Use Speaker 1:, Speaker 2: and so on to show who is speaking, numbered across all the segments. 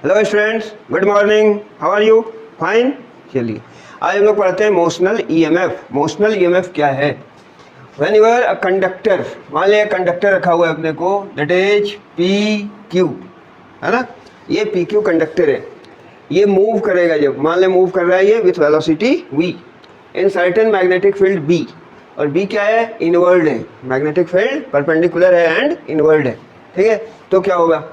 Speaker 1: Hello students, good morning, how are you? Fine. चलिए आज हम लोग पढ़ते हैं मोशनल ईएमएफ। मोशनल ईएमएफ क्या है? When you are a conductor, मान लिया कंडक्टर रखा हुआ है अपने को, दैट इज पी क्यू, है ना। ये पी क्यू कंडक्टर है, ये मूव करेगा। जब मान ले मूव कर रहा है ये with velocity v in certain magnetic field b, और b क्या है? इनवर्ड है। मैग्नेटिक फील्ड परपेंडिकुलर है एंड इनवर्ड है, ठीक है। तो क्या होगा,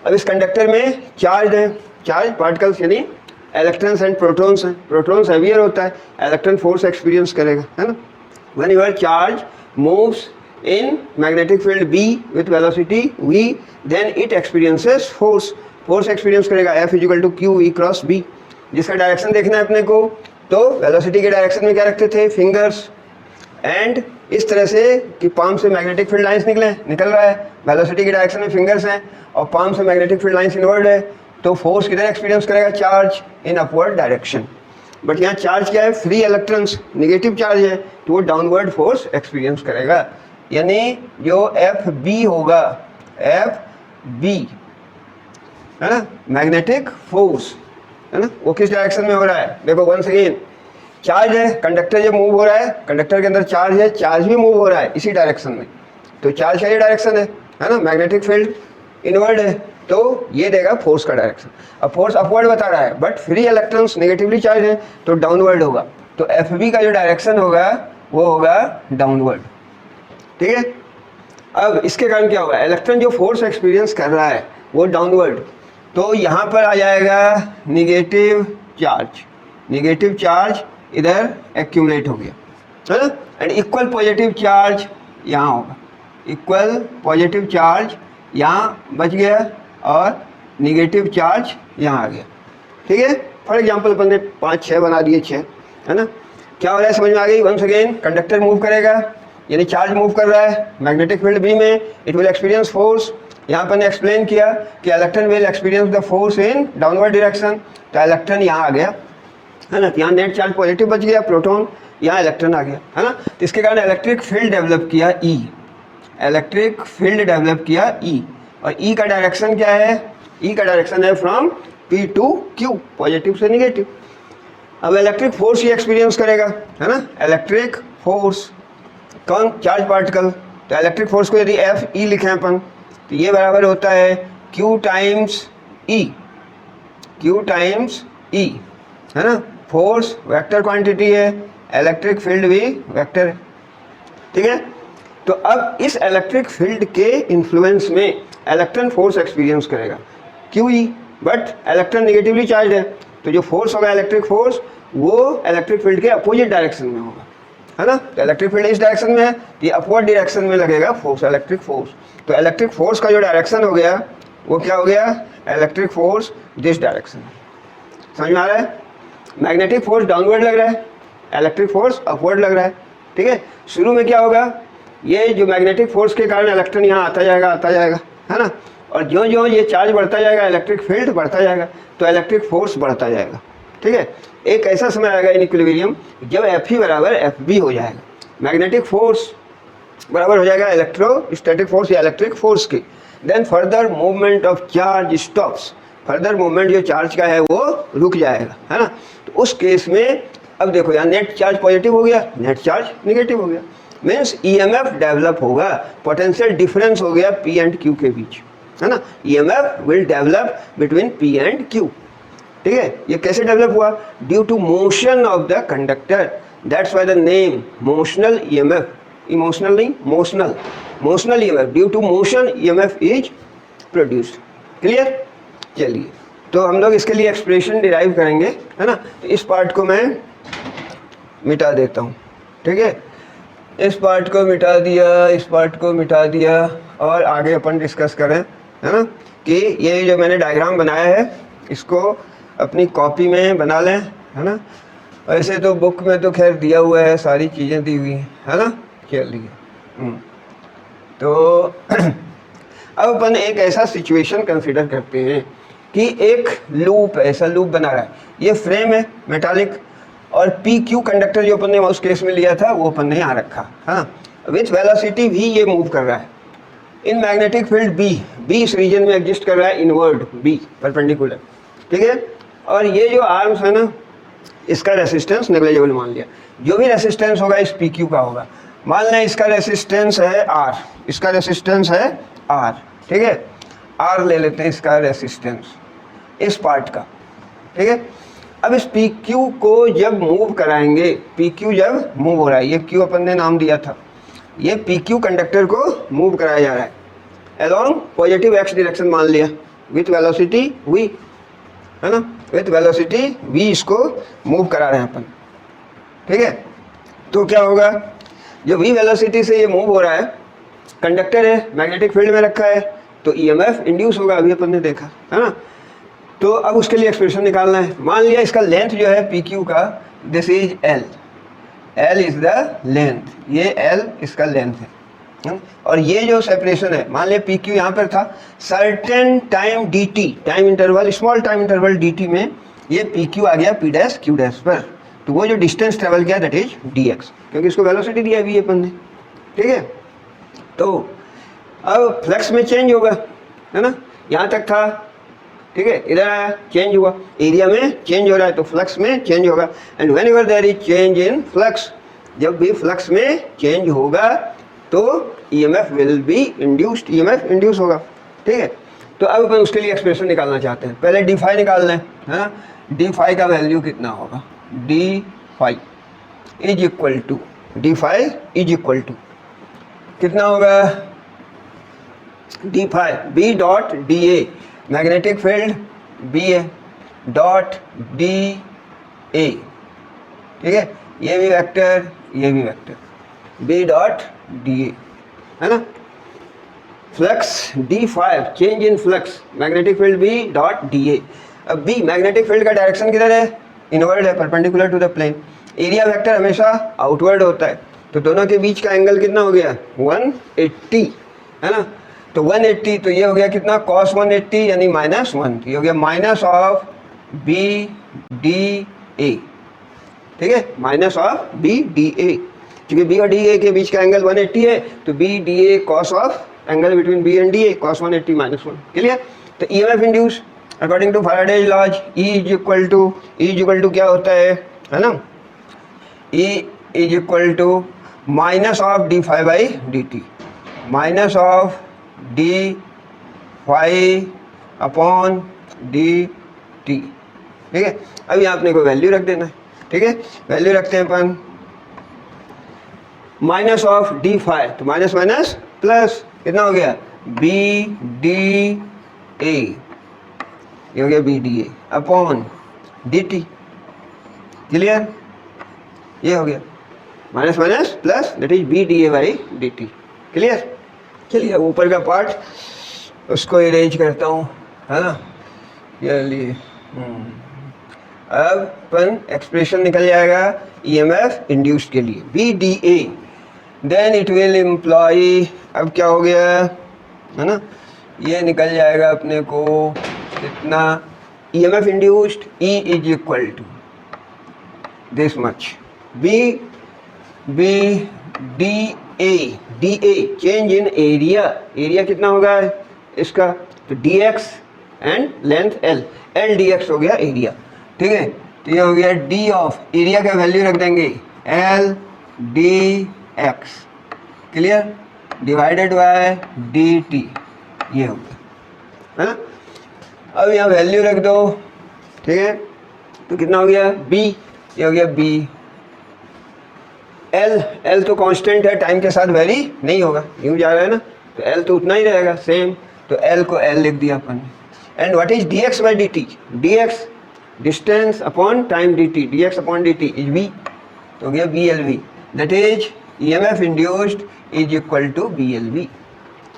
Speaker 1: अब इस कंडक्टर में चार्ज है, चार्ज पार्टिकल्स यानी इलेक्ट्रॉन्स एंड प्रोटॉन्स हैं। प्रोटॉन्स हेवियर होता है, इलेक्ट्रॉन फोर्स एक्सपीरियंस करेगा, है ना। When your charge moves in magnetic field b with velocity v, then it experiences force. Force experience करेगा F equal to Q E cross B. जिसका direction देखना है अपने को, तो वेलोसिटी के डायरेक्शन में क्या रखते थे? फिंगर्स। एंड इस तरह से कि पाम से मैग्नेटिक फील्ड लाइंस निकल रहा है, वेलोसिटी के डायरेक्शन में फिंगर्स हैं और पाम से मैग्नेटिक फील्ड लाइंस इनवर्ड है, तो फोर्स किधर एक्सपीरियंस करेगा? Charge in upward direction. But यहाँ चार्ज क्या है? फ्री इलेक्ट्रॉन्स, नेगेटिव चार्ज है, तो वो डाउनवर्ड फोर्स एक्सपीरियंस करेगा। यानी जो एफ बी होगा, एफ बी है ना, मैग्नेटिक फोर्स, है ना, वो किस डायरेक्शन में हो रहा है? देखो वंस अगेन, चार्ज है, कंडक्टर जब मूव हो रहा है, कंडक्टर के अंदर चार्ज है, चार्ज भी मूव हो रहा है इसी डायरेक्शन में, तो चार्ज का ये डायरेक्शन है ना। मैग्नेटिक फील्ड इनवर्ड है, तो ये देगा फोर्स का डायरेक्शन। अब फोर्स अपवर्ड बता रहा है, but free electrons negatively charge है, तो डाउनवर्ड होगा। तो एफ बी का जो डायरेक्शन होगा वो होगा डाउनवर्ड, ठीक है। अब इसके कारण क्या होगा? इलेक्ट्रॉन जो फोर्स एक्सपीरियंस कर रहा है वो डाउनवर्ड, तो यहाँ पर आ जाएगा निगेटिव चार्ज। निगेटिव चार्ज इधर एक्यूमुलेट हो गया, है ना। एंड इक्वल पॉजिटिव चार्ज यहाँ होगा, इक्वल पॉजिटिव चार्ज यहाँ बच गया और निगेटिव चार्ज यहाँ आ गया, ठीक है। फॉर एग्जांपल अपन ने 5 6 बना दिए, 6, है ना। क्या हो रहा है समझ में आ गई? वंस अगेन कंडक्टर मूव करेगा, यानी चार्ज मूव कर रहा है मैग्नेटिक फील्ड बी में, इट विल एक्सपीरियंस फोर्स। यहाँ पर ने एक्सप्लेन किया कि electron will experience the force in downward direction, तो इलेक्ट्रॉन यहाँ आ गया, है ना। यहाँ नेट चार्ज पॉजिटिव बच गया, प्रोटॉन, यहाँ इलेक्ट्रॉन आ गया, है ना। तो इसके कारण इलेक्ट्रिक फील्ड डेवलप किया ई, इलेक्ट्रिक फील्ड डेवलप किया ई। और ई का डायरेक्शन क्या है? ई का डायरेक्शन है from P to Q, positive से निगेटिव। अब इलेक्ट्रिक फोर्स ही एक्सपीरियंस करेगा, है ना। इलेक्ट्रिक फोर्स कौन? Charge particle. तो इलेक्ट्रिक फोर्स को यदि एफ ई लिखें अपन, तो ये बराबर होता है क्यू टाइम्स ई, क्यू टाइम्स ई, है ना। फोर्स वेक्टर क्वांटिटी है, इलेक्ट्रिक फील्ड भी वेक्टर है, ठीक है। तो अब इस इलेक्ट्रिक फील्ड के इन्फ्लुएंस में इलेक्ट्रॉन फोर्स एक्सपीरियंस करेगा Q E, but electron negatively charge है, तो जो फोर्स होगा इलेक्ट्रिक फोर्स, वो इलेक्ट्रिक फील्ड के अपोजिट डायरेक्शन में होगा, है ना। तो इलेक्ट्रिक फील्ड इस डायरेक्शन में है, ये अपवर्ड डायरेक्शन में लगेगा फोर्स, इलेक्ट्रिक फोर्स। तो इलेक्ट्रिक फोर्स का जो डायरेक्शन हो गया वो क्या हो गया? Electric force this direction. समझ में आ रहा है? मैग्नेटिक फोर्स डाउनवर्ड लग रहा है, इलेक्ट्रिक फोर्स अपवर्ड लग रहा है, ठीक है। शुरू में क्या होगा? ये जो मैग्नेटिक फोर्स के कारण इलेक्ट्रॉन यहाँ आता जाएगा, है ना। और जो जो ये चार्ज बढ़ता जाएगा, इलेक्ट्रिक फील्ड बढ़ता जाएगा, तो इलेक्ट्रिक फोर्स बढ़ता जाएगा, ठीक है। एक ऐसा समय आएगा इन इक्विलिब्रियम जब एफ ई बराबर एफ बी हो जाएगा, मैग्नेटिक फोर्स बराबर हो जाएगा इलेक्ट्रोस्टैटिक फोर्स या इलेक्ट्रिक फोर्स की। Then further movement of charge stops, further movement जो चार्ज का है वो रुक जाएगा, है ना। तो उस केस में अब देखो यहाँ नेट चार्ज पॉजिटिव हो गया, नेट चार्ज निगेटिव हो गया, मीन्स ईएमएफ डेवलप होगा, पोटेंशियल डिफरेंस हो गया पी एंड क्यू के बीच, है ना। EMF will develop between P and Q, ठीक है। ये कैसे डेवलप हुआ? Due to motion of the conductor, that's why the name motional EMF, emotional नहीं, motional, motional EMF, due to motion EMF is produced. Clear? चलिए, तो हम लोग इसके लिए एक्सप्रेशन डिराइव करेंगे, है ना। तो इस पार्ट को मैं मिटा देता हूँ, ठीक है। इस पार्ट को मिटा दिया, इस पार्ट को मिटा दिया, और आगे अपन डिस्कस करें, है ना, कि ये जो मैंने डायग्राम बनाया है इसको अपनी कॉपी में बना लें, है ना। वैसे तो बुक में तो खैर दिया हुआ है, सारी चीज़ें दी हुई हैं, है ना। चलिए, तो अब अपन एक ऐसा सिचुएशन कंसीडर करते हैं कि एक लूप, ऐसा लूप बना रहा है, ये फ्रेम है मेटालिक, और पी क्यू कंडक्टर जो अपन ने उस केस में लिया था वो अपन ने यहाँ रखा, है ना। विथ वेलोसिटी भी ये मूव कर रहा है, इन मैग्नेटिक फील्ड बी इस रीजन में एग्जिस्ट कर रहा है, इनवर्ड बी परपेंडिकुलर, ठीक है। और ये जो आर्म्स है ना, इसका रेसिस्टेंस नेग्लिजिबल मान लिया। जो भी रेसिस्टेंस होगा इस पी क्यू का होगा। मान लें इसका रेसिस्टेंस है आर, इसका रेसिस्टेंस है आर, ठीक है। आर ले लेते हैं इसका रेसिस्टेंस इस पार्ट का, ठीक है। अब इस पी क्यू को जब मूव कराएंगे, पी क्यू जब मूव हो रहा है, ये क्यू अपन ने नाम दिया था, ये पी क्यू कंडक्टर को मूव कराया जा रहा है अलोंग पॉजिटिव एक्स डायरेक्शन मान लिया, विथ वेलोसिटी वी, है ना, विथ वेलोसिटी वी इसको मूव करा रहे हैं अपन, ठीक है। तो क्या होगा, जो वी वेलोसिटी से ये मूव हो रहा है, कंडक्टर है मैग्नेटिक फील्ड में रखा है, तो ईएमएफ इंड्यूस होगा, अभी अपन ने देखा है ना। तो अब उसके लिए एक्सप्रेशन निकालना है। मान लिया इसका लेंथ जो है पी क्यू का, this is L, L is the length, ये एल इसका लेंथ है। और ये जो सेपरेशन है, मान लिया पी क्यू यहाँ पर था, certain time D T, time interval, small time interval D T में ये पी क्यू आ गया पी डैश क्यू डैश पर, तो वो जो डिस्टेंस ट्रेवल किया दैट इज डी एक्स, क्योंकि इसको वेलोसिटी दिया भी अपन ने, ठीक है। तो अब फ्लक्स में चेंज होगा, है ना, यहाँ तक था, ठीक है, इधर आया चेंज हुआ, एरिया में चेंज हो रहा है तो फ्लक्स में चेंज होगा। And whenever there is change in flux, जब भी फ्लक्स में चेंज होगा तो EMF will be induced, EMF induce होगा, ठीक है। तो अब अपन उसके लिए एक्सप्रेशन निकालना चाहते हैं। पहले डी फाई निकालना है ना, डी फाई का वैल्यू कितना होगा, D phi is equal to, D phi is equal to कितना होगा, D phi B dot D A, magnetic field B A dot D A, ठीक है, ये भी वेक्टर, ये भी vector, B dot D A, है ना। Flux D phi, change in flux, magnetic field B dot D A. अब B magnetic field का डायरेक्शन किधर है, इनवर्ड है, perpendicular to the plane. Area vector हमेशा आउटवर्ड होता है, तो दोनों के बीच का एंगल कितना हो गया, 180, है ना। तो 180, तो ये हो गया कितना, cos 180 यानी -1, ये हो गया minus of B D A, ठीक है, minus of B D A, क्योंकि बी और डी ए के बीच का एंगल 180 है, तो B D A cos of angle between B and D A, cos 180 -1, clear. तो EMF induce according to Faraday's laws, E is equal to क्या होता है ना, E is equal to minus of D phi by D T, minus of D phi upon D T, ठीक है। अभी आपने कोई वैल्यू रख देना है, ठीक है, वैल्यू रखते हैं अपन माइनस ऑफ डी फाई, तो माइनस माइनस प्लस कितना हो गया, बी डी ए, ये हो गया B D A upon D T, clear, ये हो गया minus minus plus that is B D A by D T, clear. चलिए अब ऊपर का पार्ट उसको अरेंज करता हूँ, है ना, ये लिए अब अपन एक्सप्रेशन निकल जाएगा ईएमएफ इंड्यूस्ड के लिए, B D A, then it will employ, अब क्या हो गया, है ना, ये निकल जाएगा अपने को कितना, EMF induced E is equal to this much, B D A change in area, area कितना होगा इसका, तो D X and length L, L D X हो गया एरिया, ठीक है। तो ये हो गया डी ऑफ, एरिया का वैल्यू रख देंगे L D X, clear, divided by D T, ये हो गया, है ना। अब यहाँ वैल्यू रख दो, ठीक है, तो कितना हो गया बी, ये हो गया बी, एल तो कांस्टेंट है, टाइम के साथ वेरी नहीं होगा, यूँ जा रहा है ना, तो एल तो उतना ही रहेगा सेम, तो एल को एल लिख दिया अपन ने। And what is D X by D T, D X distance upon time D T, D X upon D T is V, तो हो गया B L V, that is E M F induced is equal to B L V,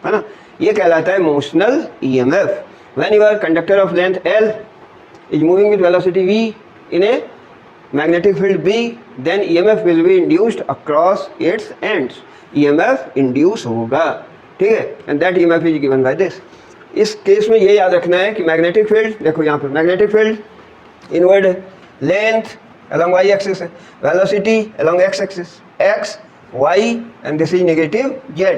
Speaker 1: है ना। ये कहलाता है motional E M F, when your conductor of length L is moving with velocity V in a magnetic field B, then EMF will be induced across its ends, EMF induce होगा, ठीक है, and that EMF is given by this। इस case में ये याद रखना है कि मैग्नेटिक फील्ड, देखो यहाँ पर मैग्नेटिक फील्ड इनवर्ड है, लेंथ along y axis है, velocity along x axis, x y and this is negative z,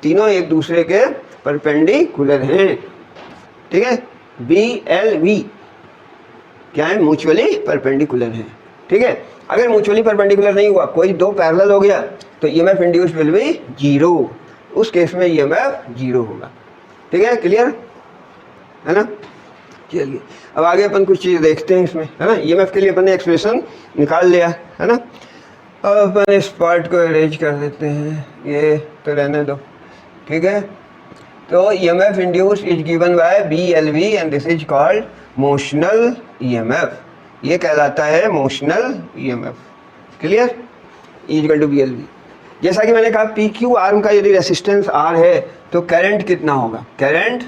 Speaker 1: तीनों एक दूसरे के परपेंडिकुलर हैं, ठीक है। BLV क्या है, म्यूचुअली परपेंडिकुलर है, ठीक है। अगर म्यूचुअली परपेंडिकुलर नहीं हुआ, कोई दो पैरेलल हो गया, तो EMF इंड्यूस्ड विल बी 0, उस केस में EMF 0 होगा, ठीक है, क्लियर है ना। चलिए अब आगे अपन कुछ चीज़ देखते हैं इसमें, है ना। EMF के लिए अपन ने एक्सप्रेशन निकाल लिया, है ना। अब अपन इस पार्ट को अरेंज कर देते हैं, ये तो रहने दो, ठीक है। तो EMF induced is given by BLV and this is called motional EMF, ये कहलाता है motional EMF, clear, equal to BLV। जैसा कि मैंने कहा PQ आर्म का यदि रेसिस्टेंस R है तो करंट कितना होगा, current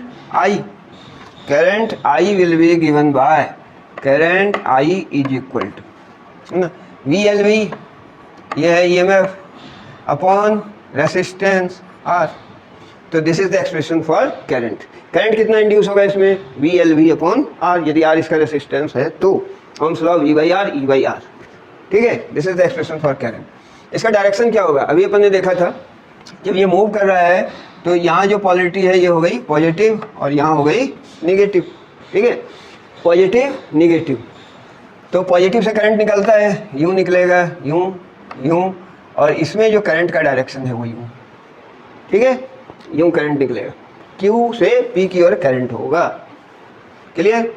Speaker 1: I will be given by current I is equal to, है ना, VLV ये है EMF अपॉन रेसिस्टेंस R। तो this is the expression for current. Current कितना इंड्यूस होगा इसमें, VLV अपॉन R, यदि R इसका रेसिस्टेंस है तो ओम्स लॉ V/R E/R, ठीक है। This is the expression for current. इसका डायरेक्शन क्या होगा, अभी अपन ने देखा था जब ये मूव कर रहा है तो यहाँ जो पोलैरिटी है ये हो गई पॉजिटिव और यहाँ हो गई निगेटिव, ठीक है, पॉजिटिव निगेटिव। तो पॉजिटिव से करंट निकलता है, यूँ निकलेगा, यूँ यूँ, और इसमें जो करंट का डायरेक्शन है वो यूँ, ठीक है, यूँ करंट निकलेगा, Q से P की ओर करंट होगा, क्लियर।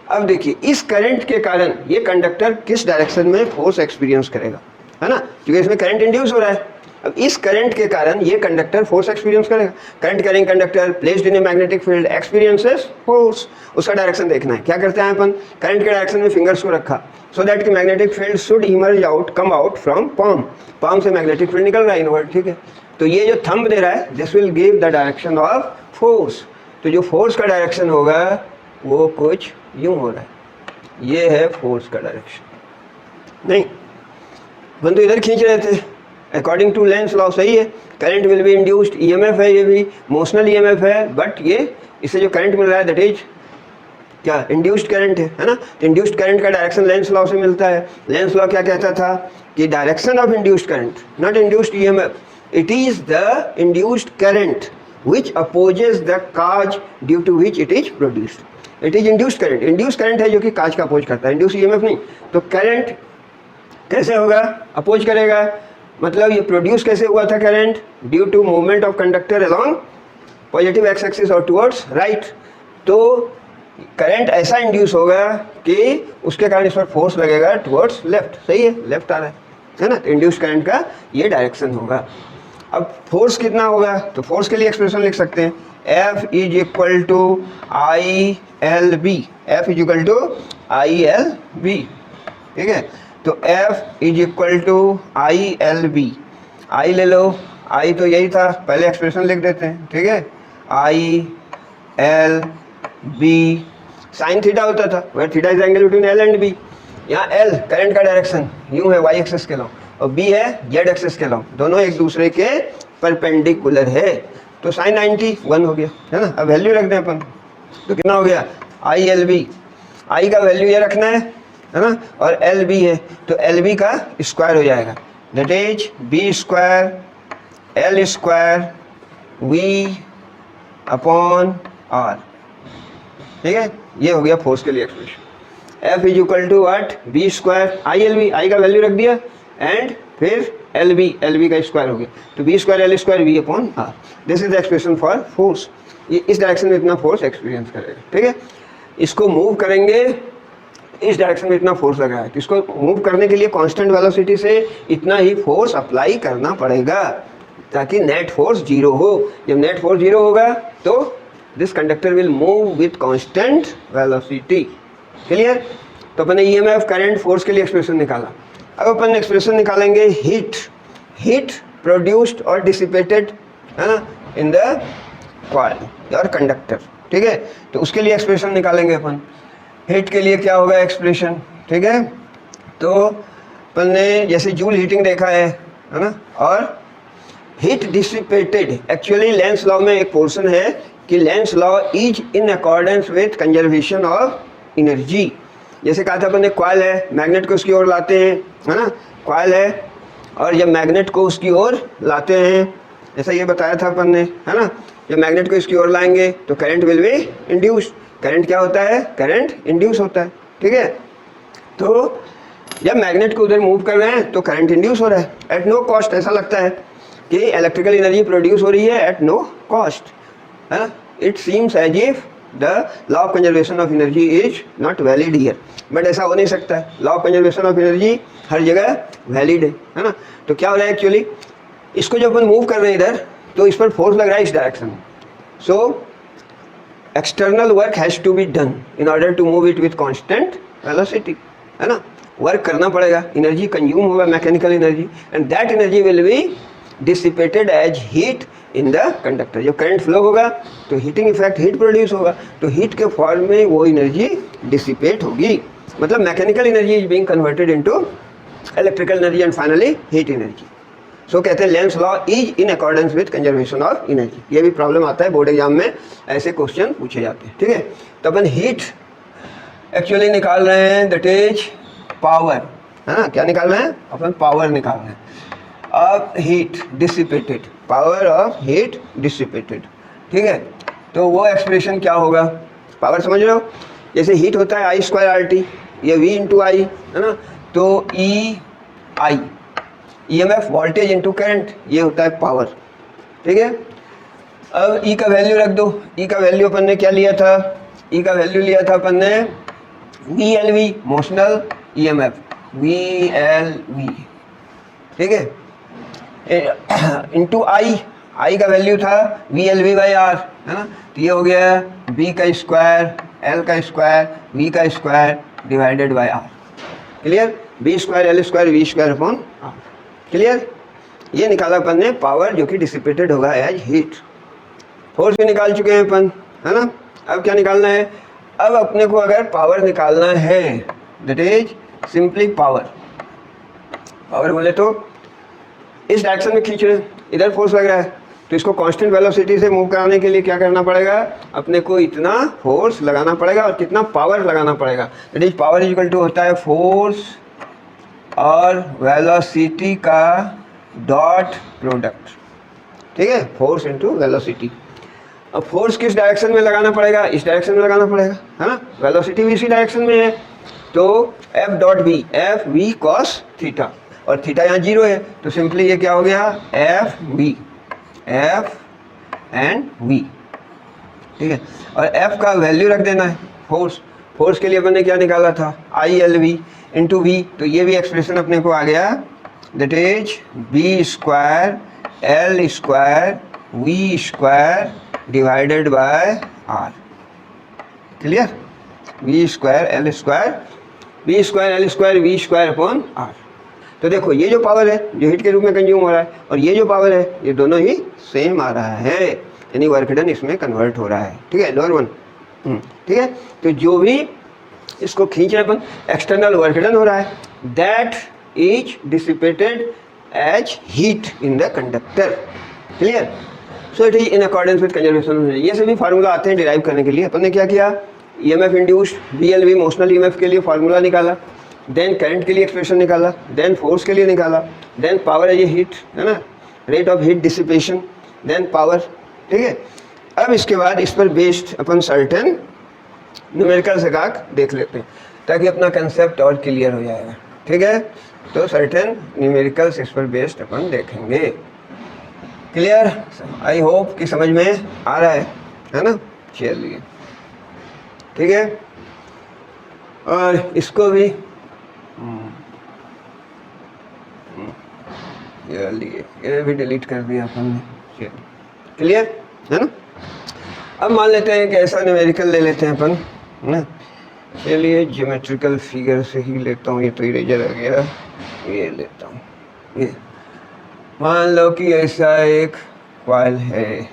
Speaker 1: अब देखिए इस करंट के कारण ये कंडक्टर किस डायरेक्शन में फोर्स एक्सपीरियंस करेगा, है ना, क्योंकि इसमें करंट इंड्यूस हो रहा है। अब इस करंट के कारण ये कंडक्टर फोर्स एक्सपीरियंस करेगा। Current carrying conductor placed in A magnetic field experiences force, उसका डायरेक्शन देखना है। क्या करते हैं अपन, करंट के डायरेक्शन में फिंगर्स को रखा सो दैट कि magnetic field should emerge out, come out from palm से मैग्नेटिक फील्ड निकल रहा है इनवर्ड, ठीक है। तो ये जो थंब दे रहा है this will give the direction of force. तो जो फोर्स का डायरेक्शन होगा वो कुछ यूं हो रहा है, ये है फोर्स का डायरेक्शन। नहीं अपन तो इधर खींच रहे थे अकॉर्डिंग टू लेंस लॉ, सही है। Current will be induced, EMF है, ये भी मोशनल EMF है, बट ये इससे जो करंट मिल रहा है दैट इज क्या, इंड्यूस्ड करंट है ना। तो इंड्यूस्ड करंट का डायरेक्शन लेंस लॉ से मिलता है। लेंस लॉ क्या कहता था कि direction of induced current, not induced EMF, it is the induced current which opposes the cause due to which it is produced. It is induced current, induced current है जो कि काज का अपोज करता है, induced EMF नहीं। तो current कैसे होगा, अपोज करेगा, मतलब ये प्रोड्यूस कैसे हुआ था current, due to movement of conductor along positive X axis और टुवर्ड्स राइट। तो करंट ऐसा इंड्यूस होगा कि उसके कारण इस पर फोर्स लगेगा टुवर्ड्स लेफ्ट, सही है, लेफ्ट आ रहा है ना। तो इंड्यूस्ड करंट का ये डायरेक्शन होगा। अब फोर्स कितना होगा, तो फोर्स के लिए एक्सप्रेशन लिख सकते हैं, F is equal to ILB, F is equal to ILB, ठीक है। तो F is equal to ILB, I ले लो, I तो यही था, पहले एक्सप्रेशन लिख देते हैं, ठीक है, ILB साइन थीटा होता था, वह theta is angle between L and B। यहाँ L करंट का डायरेक्शन यूँ है y एक्सिस के लॉन्ग, और B है z एक्सिस के लॉन्ग, दोनों एक दूसरे के परपेंडिकुलर है। तो साइन 90 1 हो गया, है ना। अब वैल्यू रख दें अपन, तो कितना हो गया, ILB, I का वैल्यू ये रखना है ना, और LB है तो LB का स्क्वायर हो जाएगा, that is B square L square V upon R, ठीक है। ये हो गया फोर्स के लिए expression. F is equal to what, B square ILB, I का वैल्यू रख दिया, एंड फिर LB का स्क्वायर हो गया, तो B square L square V upon R। This is the expression for force. ये इस डायरेक्शन में इतना फोर्स एक्सपीरियंस करेगा, ठीक है। इसको मूव करेंगे, इस डायरेक्शन में इतना फोर्स लग रहा है, तो इसको मूव करने के लिए कांस्टेंट वेलोसिटी से इतना ही फोर्स अप्लाई करना पड़ेगा ताकि नेट फोर्स 0 हो। जब नेट फोर्स 0 होगा तो this conductor will move with constant velocity, clear. तो अपने EMF करंट फोर्स के लिए एक्सप्रेशन निकाला। अब अपन एक्सप्रेशन निकालेंगे हीट प्रोड्यूस्ड और डिसिपेटेड, है ना, इन द कॉइल और कंडक्टर, ठीक है। तो उसके लिए एक्सप्रेशन निकालेंगे अपन। हीट के लिए क्या होगा एक्सप्रेशन, ठीक है। तो अपन ने जैसे जूल हीटिंग देखा है ना, और heat dissipated, actually Lenz law में एक पोर्शन है कि lens law is in accordance with conservation of energy. जैसे कहा था अपन ने, कॉइल है, मैग्नेट को उसकी ओर लाते हैं, है ना, कॉइल है, और जब मैग्नेट को उसकी ओर लाते हैं जैसा ये बताया था अपन ने, है ना। जब मैग्नेट को इसकी ओर लाएंगे तो current will be induce. Current क्या होता है? करंट इंड्यूस होता है, ठीक है। तो जब मैग्नेट को उधर मूव कर रहे हैं तो करंट इंड्यूस हो रहा है एट नो कॉस्ट। ऐसा लगता है कि इलेक्ट्रिकल एनर्जी प्रोड्यूस हो रही है एट नो कॉस्ट, है ना। It seems as if the law of conservation of energy is not valid here, but ऐसा हो नहीं सकता है। Law of conservation of energy हर जगह वैलिड है ना। तो क्या हो रहा है एक्चुअली, इसको जब अपन मूव कर रहे हैं इधर तो इस पर फोर्स लग रहा है इस डायरेक्शन में। So external work has to be done in order to move it with constant velocity, है ना। वर्क करना पड़ेगा, एनर्जी कंज्यूम होगा, mechanical energy, and that energy will be dissipated as heat in the conductor. जब current flow होगा तो heating effect, heat produce होगा, तो हीट के फॉर्म में वो एनर्जी डिसिपेट होगी। मतलब mechanical energy is being converted into electrical energy and finally heat energy. So कहते हैं Lenz's law is in accordance with conservation of energy. ये भी प्रॉब्लम आता है बोर्ड एग्जाम में, ऐसे क्वेश्चन पूछे जाते हैं, ठीक है। तो अपन हीट एक्चुअली निकाल रहे हैं, दैट इज पावर, है ना। क्या निकाल रहे हैं अपन? पावर निकाल रहे हैं of heat dissipated, power of heat dissipated, ठीक है। तो वो एक्सप्रेशन क्या होगा? पावर समझ रहे हो, जैसे हीट होता है I²RT, ये V इंटू आई, है ना। तो EI EMF voltage into current, ये होता है पावर, ठीक है। अब E का वैल्यू रख दो। E का वैल्यू अपन ने क्या लिया था? E का वैल्यू लिया था अपन ने VLV, मोशनल EMF, VLV, ठीक है, इंटू I का वैल्यू था VLV/R, है ना। तो ये हो गया B का स्क्वायर, L का स्क्वायर, V का square divided by R। Clear? B²L²V²/R, clear. ये निकाला अपन ने पावर जो कि डिसिपेटेड होगा एज हीट। फोर्स भी निकाल चुके हैं अपन, है ना। अब क्या निकालना है? अब अपने को अगर पावर निकालना है that is simply power. Power बोले तो इस डायरेक्शन में खींच रहे हैं, इधर फोर्स लग रहा है, तो इसको कांस्टेंट वेलोसिटी से मूव कराने के लिए क्या करना पड़ेगा? अपने को इतना फोर्स लगाना पड़ेगा और कितना पावर लगाना पड़ेगा। That is power equal to होता है फोर्स और वेलोसिटी का डॉट प्रोडक्ट, ठीक है। Force into velocity. अब फोर्स किस डायरेक्शन में लगाना पड़ेगा? इस डायरेक्शन में लगाना पड़ेगा, है ना। वेलोसिटी भी इसी डायरेक्शन में है, तो F dot B, F V cos theta, और थीटा यहाँ 0 है, तो सिंपली ये क्या हो गया? F एंड V, ठीक है। और F का वैल्यू रख देना है फोर्स। फोर्स के लिए अपन ने क्या निकाला था? ILV इंटू V, तो ये भी एक्सप्रेशन अपने को आ गया, that is B²L²V² divided by R, clear. B²L²V²/R। तो देखो ये जो पावर है जो हीट के रूप में कंज्यूम हो रहा है और ये जो पावर है ये दोनों ही सेम आ रहा है, यानी वर्क डन इसमें कन्वर्ट हो रहा है, ठीक है। लोअर वन, ठीक है। तो जो भी इसको खींच रहे अपन, एक्सटर्नल वर्क डन हो रहा है, that is dissipated as heat in the conductor, clear. So it is in accordance with conservation. ये सभी फार्मूला आते हैं डिराइव करने के लिए। अपन ने क्या किया? EMF induced, VLV motional EMF के लिए फार्मूला निकाला, देन करंट के लिए एक्सप्रेशन निकाला, देन फोर्स के लिए निकाला, then power as a heat, है ना, rate of heat dissipation, then power, ठीक है। अब इसके बाद इस पर बेस्ड अपन सर्टेन न्यूमेरिकल से देख लेते हैं ताकि अपना कंसेप्ट और क्लियर हो जाएगा, ठीक है। तो सर्टेन न्यूमेरिकल्स इस पर बेस्ड अपन देखेंगे, क्लियर। आई होप कि समझ में आ रहा है ना। चलिए, ठीक है। और इसको भी ये भी डिलीट कर दिया अपन ने, क्लियर है ना। अब मान लेते हैं कि ऐसा न्यूमेरिकल ले लेते हैं अपन, है ना। चलिए ज्योमेट्रिकल फिगर से ही लेता हूँ, ये तो इरेजर आ गया, ये लेता हूँ। ये मान लो कि ऐसा एक कॉइल है,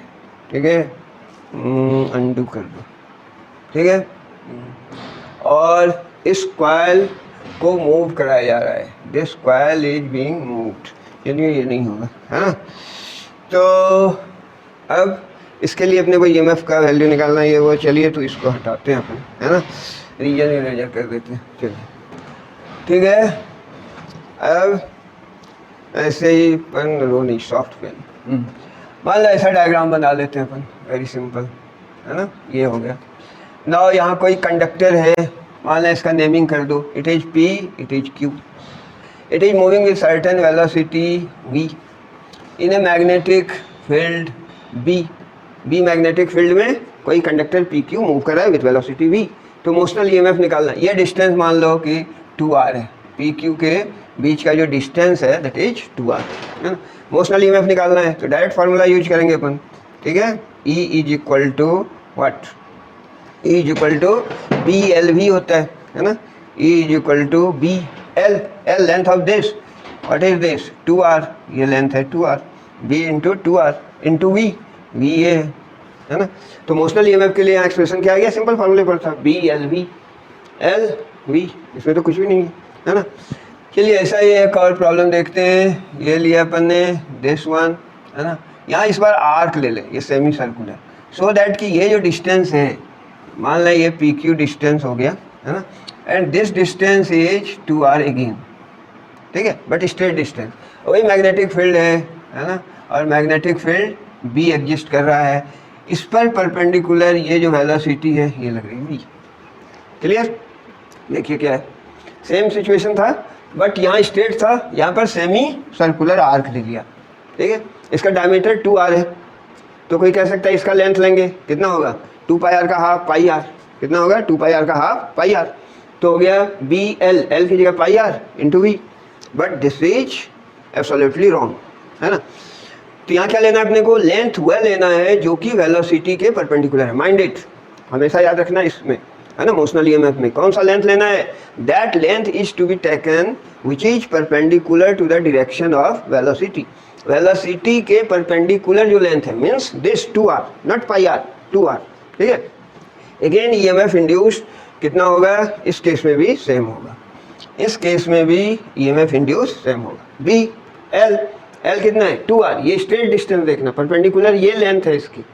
Speaker 1: ठीक है, अंडू कर दो, ठीक है। और इस कॉइल को मूव कराया जा रहा है, this coil is being moved. चलिए ये नहीं होगा, है ना। तो अब इसके लिए अपने को EMF का वैल्यू निकालना है, ये वो। चलिए तो इसको हटाते हैं अपन, है ना, रीजन इरेजर कर देते हैं। चलिए, ठीक है। अब ऐसे ही पेन लो नहीं, सॉफ्ट पेन। मान लो ऐसा डायग्राम बना लेते हैं अपन, वेरी सिंपल, है ना, ये हो गया। नाउ यहाँ कोई कंडक्टर है, मान लो इसका नेमिंग कर दो, it is P, it is Q, it is moving with certain velocity V in A magnetic field B magnetic field में कोई कंडक्टर PQ मूव कर रहा है विद वेलोसिटी V। तो मोशनल ईएमएफ निकालना, ये डिस्टेंस मान लो कि 2r है, PQ के बीच का जो डिस्टेंस है दैट इज 2r, है ना। मोशनल ईएमएफ निकालना है तो डायरेक्ट फार्मूला यूज करेंगे अपन, ठीक है। E is equal to what, E is equal to BLV होता है ना। E is equal to BL, L length of this, what is this 2r, ये लेंथ है 2r, B into 2r into V ये है ना। तो मोशनल ईएमएफ के लिए यहाँ एक्सप्रेशन क्या आ गया, सिंपल फार्मूले पर था BLV, LV, इसमें तो कुछ भी नहीं है ना। चलिए ऐसा ही एक और प्रॉब्लम देखते हैं, ये लिया अपन ने दिस वन, है ना। यहाँ इस बार आर्क ले ले, ये सेमी सर्कुलर, सो दैट कि ये जो डिस्टेंस है, मान लें ये PQ डिस्टेंस हो गया, है ना, and this distance is 2r again, ठीक है, बट स्ट्रेट डिस्टेंस, वही मैग्नेटिक फील्ड है ना, और मैग्नेटिक फील्ड B एग्जिस्ट कर रहा है, इस पर परपेंडिकुलर ये जो वेलोसिटी है ये लग रही है V। क्लियर, देखिए क्या है, सेम सिचुएशन था बट यहाँ स्ट्रेट था, यहाँ पर सेमी सर्कुलर आर्क ले लिया, ठीक है। इसका डायमीटर 2r है, तो कोई कह सकता है इसका लेंथ लेंगे, कितना होगा 2πr का हाफ पाई r, कितना होगा 2πr का हाफ पाई r, तो हो गया BL, L की जगह पाई r into V, but this is absolutely wrong, है ना। तो यहाँ क्या लेना है अपने को, लेंथ वह लेना है जो कि वेलोसिटी के परपेंडिकुलर है, माइंड इट, हमेशा याद रखना इसमें, है ना। मोशनल ईएमएफ में कौन सा लेंथ लेना है, that length is to be taken which is perpendicular to the direction of velocity, velocity के परपेंडिकुलर जो लेंथ है, means this 2r not pi r, 2r, ठीक है। अगेन ईएमएफ इंड्यूस्ड कितना होगा, इस केस में भी सेम होगा, इस केस में भी ईएमएफ इंड्यूस सेम होगा, B L, L कितना है 2r, ये स्ट्रेट डिस्टेंस देखना, परपेंडिकुलर ये लेंथ है इसकी,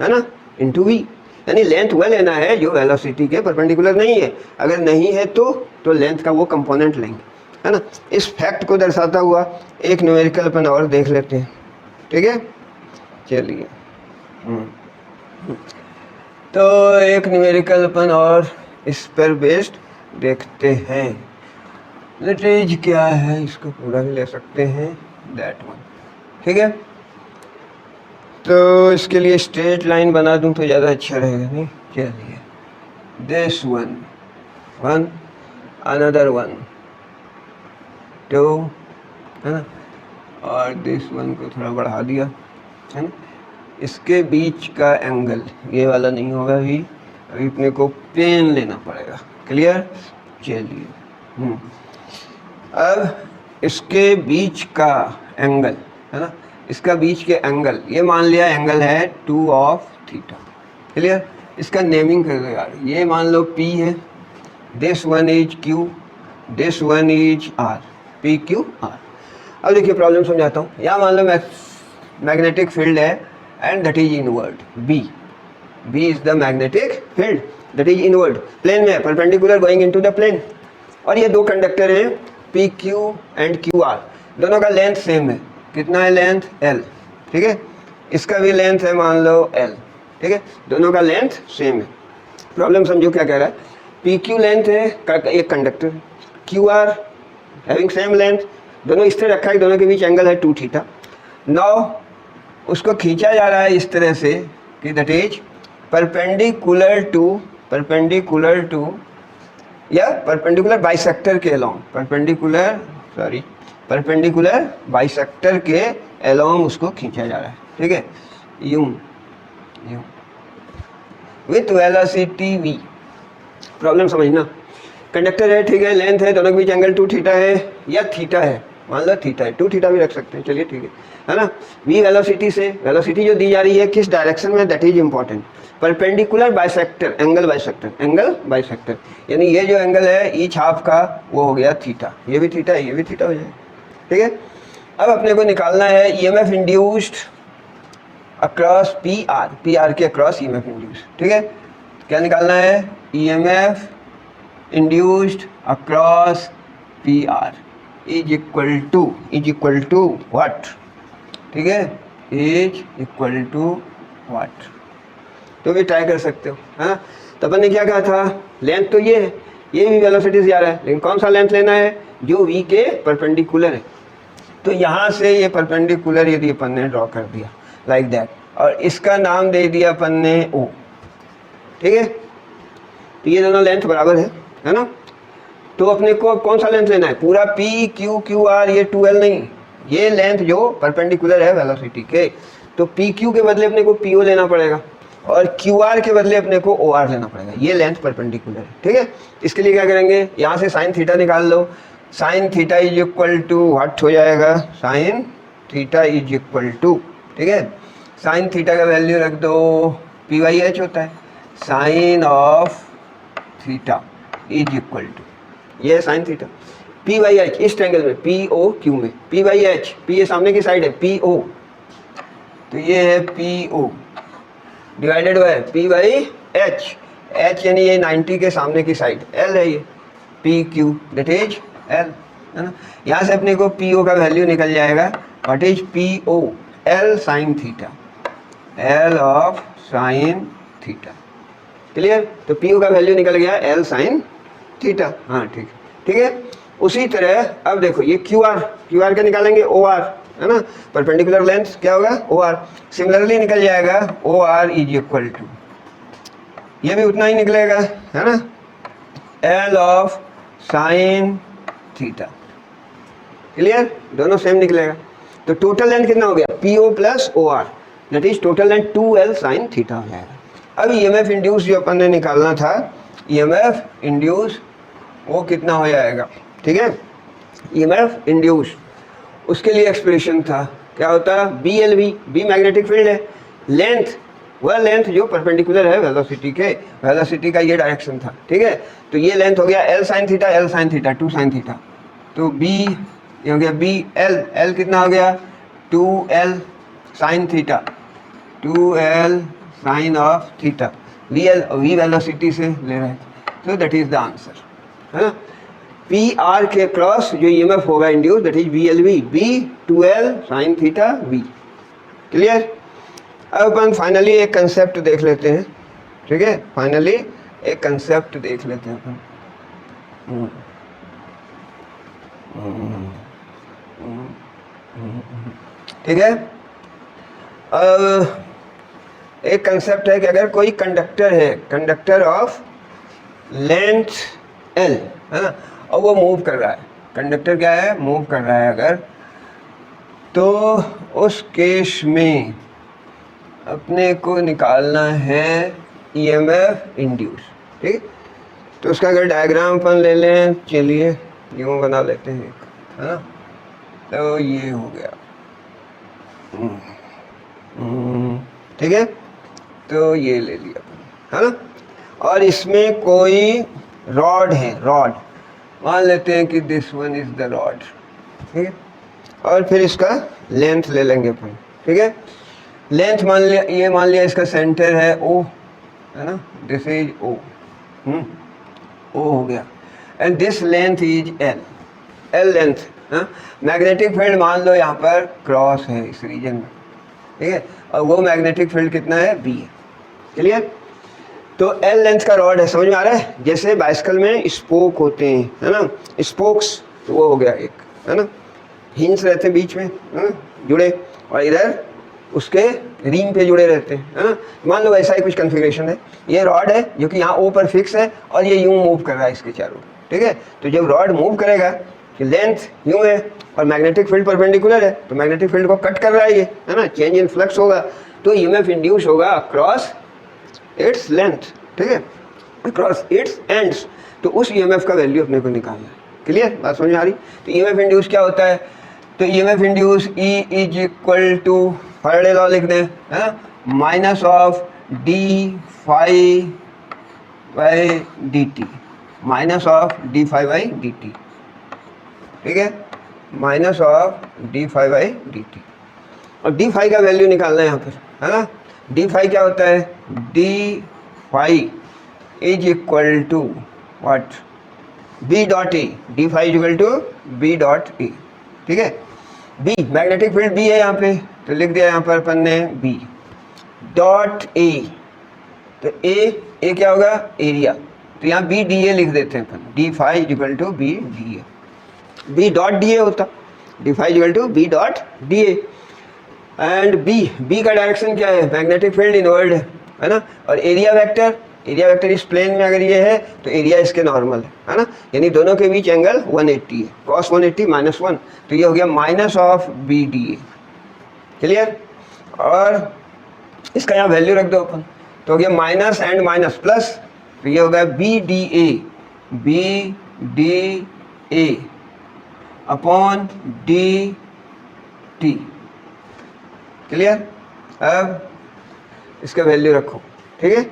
Speaker 1: है ना, इंटू V, यानी लेंथ वह लेना है जो वेलोसिटी के परपेंडिकुलर नहीं है, अगर नहीं है तो लेंथ का वो कंपोनेंट लेंगे, है ना। इस फैक्ट को दर्शाता हुआ एक न्यूमेरिकल अपन और देख लेते हैं, ठीक है। चलिए तो एक न्यूमेरिकल अपन और इस पर बेस्ड देखते हैं, लिटरेज क्या है, इसको पूरा भी ले सकते हैं, दैट वन, ठीक है। तो इसके लिए स्ट्रेट लाइन बना दूं तो ज़्यादा अच्छा रहेगा, नहीं। चलिए this one, one another one, two, है ना, और दिस वन को थोड़ा बढ़ा दिया, है ना। इसके बीच का एंगल ये वाला नहीं होगा, अभी अपने को प्लेन लेना पड़ेगा, क्लियर। चलिए अब इसके बीच का एंगल, है ना, इसका बीच के एंगल, ये मान लिया एंगल है 2 ऑफ थीटा, क्लियर। इसका नेमिंग कर दो यार, ये मान लो P है, this one is Q, this one is R, PQ R। अब देखिए प्रॉब्लम समझाता हूँ, यहाँ मान लो मैग्नेटिक फील्ड है and that is inward, B is the magnetic field that is inward, plane में perpendicular going into the plane, और ये दो कंडक्टर हैं PQ एंड QR, दोनों का लेंथ सेम है, कितना है लेंथ L, ठीक है। इसका भी लेंथ है मान लो L, ठीक है, दोनों का लेंथ सेम है। प्रॉब्लम समझो क्या कह रहा है, PQ लेंथ है एक conductor, QR having same length, दोनों इस तरह रखा है, दोनों के बीच एंगल है 2 थीटा। नाउ उसको खींचा जा रहा है इस तरह से कि दैट इज परपेंडिकुलर टू या परपेंडिकुलर बाइसेक्टर के अलोंग, परपेंडिकुलर बाइसेक्टर के अलोंग उसको खींचा जा रहा है, ठीक है, यूं विथ वेलोसिटी V। प्रॉब्लम समझना, कंडक्टर है, ठीक है, लेंथ है, दोनों के बीच एंगल 2 थीटा है या थीटा है, मान लो थीटा है, 2 थीटा भी रख सकते हैं, चलिए ठीक है ना। V वेलोसिटी से, वेलोसिटी जो दी जा रही है किस डायरेक्शन में, that is important, perpendicular bisector, angle bisector, यानी ये जो एंगल है ईच हाफ का वो हो गया थीटा, ये भी थीटा है, ये भी थीटा हो जाएगा, ठीक है। अब अपने को निकालना है ईएमएफ इंड्यूस्ड अक्रॉस PR के अक्रॉस ईएमएफ इंड्यूस्ड, ठीक है। क्या निकालना है, EMF induced across PR is equal to what, ठीक है, इज इक्वल टू व्हाट, तो भी ट्राई कर सकते हो, है ना। तो अपन ने क्या कहा था, लेंथ तो ये है, ये भी वेलोसिटी से जा रहा है, लेकिन कौन सा लेंथ लेना है, जो v के परपेंडिकुलर है। तो यहाँ से ये परपेंडिकुलर यदि अपन ने ड्रॉ कर दिया लाइक दैट, और इसका नाम दे दिया अपन ने o, ठीक है। तो ये दोनों लेंथ बराबर है ना। तो अपने को कौन सा लेंथ लेना है, पूरा पी क्यू क्यू आर, ये 2l नहीं, ये लेंथ जो परपेंडिकुलर है वेलोसिटी के। तो पी क्यू के बदले अपने को पी ओ लेना पड़ेगा, और क्यू आर के बदले अपने को ओ आर लेना पड़ेगा, ये लेंथ परपेंडिकुलर है, ठीक है। इसके लिए क्या करेंगे, यहाँ से साइन थीटा निकाल लो, sine theta is equal to what हो जाएगा, sine theta is equal to, ठीक है। साइन थीटा का वैल्यू रख दो, पी वाई एच होता है, sine of theta is equal to, ये sine theta, P Y H इस ट्रायंगल में, पी ओ क्यू में, पी वाई एच, पी ये सामने की साइड है, पी ओ, तो ये है P O divided by P Y H, H यानी ये 90 के सामने की साइड, एल है ये, P Q that is L, है ना। यहाँ से अपने को पी ओ का वैल्यू निकल जाएगा, what is P O, L sine theta, L of sine theta, clear. तो पी ओ का वैल्यू निकल गया एल साइन थीटा, हाँ ठीक है। उसी तरह अब देखो ये क्यू आर क्या निकालेंगे, ओ आर, है ना, परपेंडिकुलर लेंथ क्या होगा, ओ आर। सिमिलरली निकल जाएगा O R is equal to, ये भी उतना ही निकलेगा, है ना, L of sine theta, clear, दोनों सेम निकलेगा। तो टोटल लेंथ कितना हो गया, P O plus O R, that is total length 2l sine theta हो जाएगा। अब ईएमएफ इंड्यूस जो अपन ने निकालना था, ईएमएफ इंड्यूस वो कितना हो जाएगा, ठीक है। ईएमएफ इंड्यूस, उसके लिए एक्सप्रेशन था, क्या होता, B L V, B magnetic field है, लेंथ वह लेंथ जो परपेंडिकुलर है वेलोसिटी के, वेलोसिटी का ये डायरेक्शन था, ठीक है। तो ये लेंथ हो गया L sine theta, 2 sine theta, तो बी ये हो गया बी एल, एल कितना हो गया 2l sine theta, 2l sine of theta, V L V velocity से ले रहे हैं, तो दैट इज द आंसर, है ना। पी आर के क्रॉस जो ईएमएफ होगा induce, that is V L V, B 2l sine theta V, clear. अब अपन फाइनली एक कंसेप्ट देख लेते हैं, ठीक है, फाइनली एक कंसेप्ट देख लेते हैं अपन, ठीक है। अब एक कंसेप्ट है कि अगर कोई कंडक्टर है, कंडक्टर ऑफ लेंथ l, है ना, और वो मूव कर रहा है, कंडक्टर क्या है, मूव कर रहा है अगर, तो उस केस में अपने को निकालना है ईएमएफ इंड्यूस, ठीक है। तो उसका अगर डायग्राम अपन ले लें, चलिए यूँ बना लेते हैं एक, है ना, तो ये हो गया, ठीक है, तो ये ले लिया अपन, है ना। और इसमें कोई रॉड है, रॉड मान लेते हैं कि this one is the rod, ठीक है, और फिर इसका लेंथ ले लेंगे अपन, ठीक है। लेंथ मान लिया, ये मान लिया इसका सेंटर है ओ, है ना, दिस इज ओ, ओ हो गया, and this length is L, L length, magnetic field मान लो यहाँ पर क्रॉस है इस रीजन में, ठीक है, और वो मैग्नेटिक फील्ड कितना है, बी है, क्लियर। तो एल लेंथ का रॉड है, समझ में आ रहा है, जैसे बाइसिकल में स्पोक होते हैं, है ना, स्पोक्स, तो वो हो गया एक, है ना, हिंस रहते हैं बीच में, है ना, जुड़े, और इधर उसके रिंग पे जुड़े रहते हैं, है ना। मान लो ऐसा ही कुछ कन्फिग्रेशन है, ये रॉड है जो कि यहाँ ओ पर फिक्स है, और ये यूं मूव कर रहा है इसके चारों, ठीक है। तो जब रॉड मूव करेगा कि लेंथ यूं है और मैग्नेटिक फील्ड परपेंडिकुलर है, तो मैग्नेटिक फील्ड को कट कर रहा है ये, है ना, चेंज इन फ्लक्स होगा, तो ईएमएफ इंड्यूस होगा अक्रॉस इट्स लेंथ, ठीक है, अक्रॉस इट्स एंड्स। तो उस ईएमएफ का वैल्यू अपने को निकालना है, क्लियर, बात समझ में आ रही। तो ईएमएफ इंड्यूस क्या होता है, तो EMF induce E is equal to, Faraday law लिख दें, है ना, minus of D phi by D T, minus of D phi by D T, ठीक है, minus of D phi by D t. और डी फाई का value निकालना है यहाँ पर, है ना। डी फाई क्या होता है, d phi is equal to what, B dot A, d phi is equal to B dot A, ठीक है। बी मैग्नेटिक फील्ड बी है यहाँ पे, तो लिख दिया यहाँ पर अपन ने बी डॉट ए। तो ए क्या होगा, एरिया, तो यहाँ बी डी ए लिख देते हैं अपन, D phi equal to B D A, B dot D A होता, D phi equal to B dot D A. And B का डायरेक्शन क्या है, मैग्नेटिक फील्ड इनवर्ड है ना, और एरिया वेक्टर इस प्लेन में अगर ये है तो एरिया इसके नॉर्मल है ना, यानी दोनों के बीच एंगल 180 है, cos 180 -1, तो ये हो गया minus of B D A. Clear, और इसका यहाँ वैल्यू रख दो अपन, तो हो गया माइनस एंड माइनस प्लस, तो ये हो गया B D A upon D T. Clear, अब इसका वैल्यू रखो, ठीक है,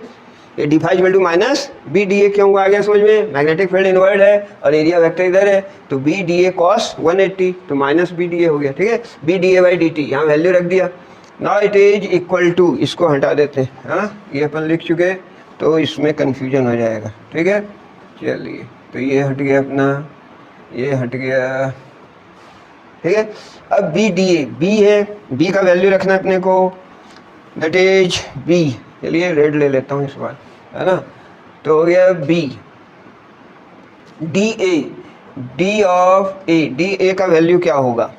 Speaker 1: ये d phi equal to minus B D A क्यों आ गया समझ में, मैग्नेटिक फील्ड इनवर्ड है और एरिया वेक्टर इधर है, तो बी डी ए कॉस 180 तो माइनस बी डी ए हो गया, ठीक है, B D A by D t, यहाँ वैल्यू रख दिया। Now it is equal to, इसको हटा देते हैं, है ना, ये अपन लिख चुके तो इसमें कन्फ्यूजन हो जाएगा, ठीक है, चलिए, तो ये हट गया अपना, ये हट गया, ठीक है। अब बी डी ए, बी है, बी का वैल्यू रखना है अपने को, दैट इज बी, चलिए रेड ले लेता हूँ इस बार, है ना, तो हो गया B D A, d of A, d A का वैल्यू क्या होगा,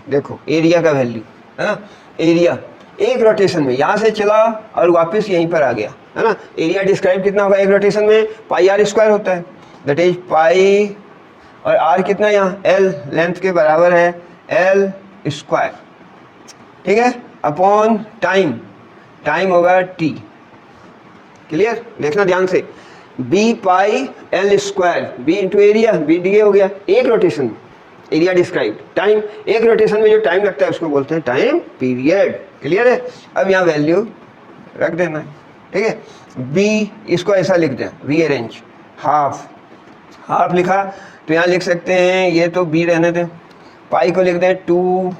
Speaker 1: देखो एरिया का वैल्यू, है ना, एरिया एक रोटेशन में यहाँ से चला और वापस यहीं पर आ गया, है ना, एरिया डिस्क्राइब कितना होगा एक रोटेशन में, पाई आर स्क्वायर होता है, दैट इज पाई, और आर कितना यहाँ एल लेंथ के बराबर है, एल स्क्वायर, ठीक है, अपॉन टाइम होगा टी। क्लियर, देखना ध्यान से, B pi L square, B into area, B D A हो गया, एक रोटेशन में एरिया डिस्क्राइब, टाइम एक रोटेशन में जो टाइम लगता है उसको बोलते हैं टाइम पीरियड। क्लियर है, अब यहाँ वैल्यू रख देना है, ठीक है, बी इसको ऐसा लिख दें, रीअरेंज, हाफ लिखा, तो यहाँ लिख सकते हैं, ये तो बी रहने दें, पाई को लिख दें 2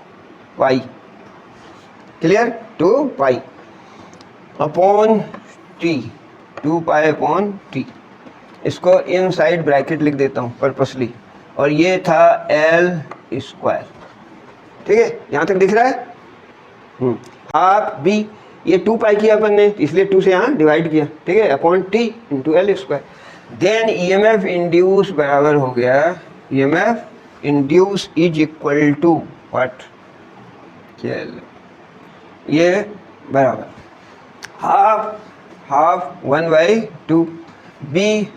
Speaker 1: pi, clear, 2 pi upon T, 2 pi upon T, इसको इनसाइड ब्रैकेट लिख देता हूँ पर्पसली, और ये था एल स्क्वायर, ठीक है, यहाँ तक दिख रहा है, हाफ बी, ये 2 पाई किया अपन ने, इसलिए 2 से यहाँ डिवाइड किया, ठीक है, upon t into L square, then EMF induce बराबर हो गया, EMF induce is equal to what, चल ये बराबर हाफ 1/2 बी,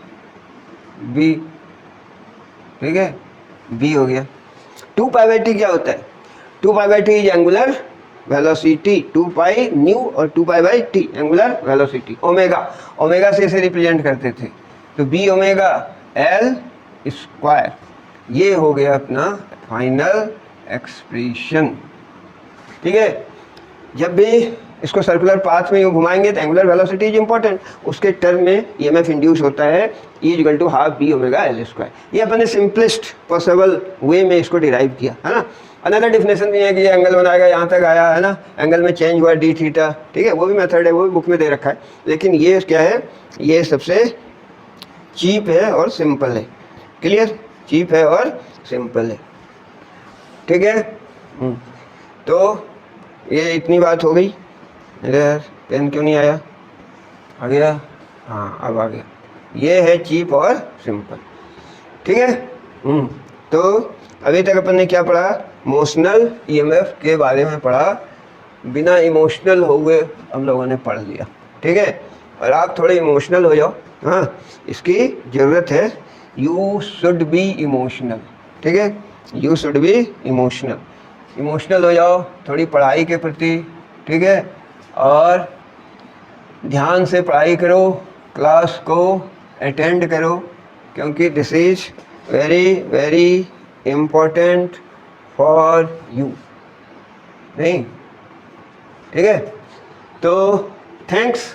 Speaker 1: ठीक है, बी हो गया, 2 पाई टी क्या होता है, 2 pi T is angular velocity, 2 pi nu और 2 pi by T angular velocity, omega से इसे रिप्रेजेंट करते थे, तो बी ओमेगा एल स्क्वायर, ये हो गया अपना फाइनल एक्सप्रेशन, ठीक है। जब भी इसको सर्कुलर पाथ में यूँ घुमाएंगे तो एंगुलर वेलोसिटी इज इंपॉर्टेंट, उसके टर्म में ईएमएफ इंड्यूस होता है E equal to half B omega L square, ये अपन ने सिंपलेस्ट पॉसिबल वे में इसको डिराइव किया, है ना। अनदर डिफिनेशन भी है कि ये एंगल बनाएगा, यहाँ तक आया, है ना, एंगल में चेंज हुआ डी थीटा, ठीक है, वो भी मेथड है, वो भी बुक में दे रखा है, लेकिन ये क्या है, ये सबसे चीप है और सिंपल है। क्लियर, चीप है और सिंपल है, ठीक है। तो ये इतनी बात हो गई, मेरे पेन क्यों नहीं आया, आ गया, हाँ अब आ गया, ये है चीप और सिंपल, ठीक है। तो अभी तक अपन ने क्या पढ़ा, मोशनल ईएमएफ के बारे में पढ़ा, बिना इमोशनल हुए हम लोगों ने पढ़ लिया, ठीक है, और आप थोड़े इमोशनल हो जाओ, हाँ इसकी ज़रूरत है, यू शुड बी इमोशनल, ठीक है, यू शुड बी इमोशनल हो जाओ थोड़ी पढ़ाई के प्रति, ठीक है, और ध्यान से पढ़ाई करो, क्लास को अटेंड करो, क्योंकि this is very very important for you, नहीं, ठीक है। तो थैंक्स।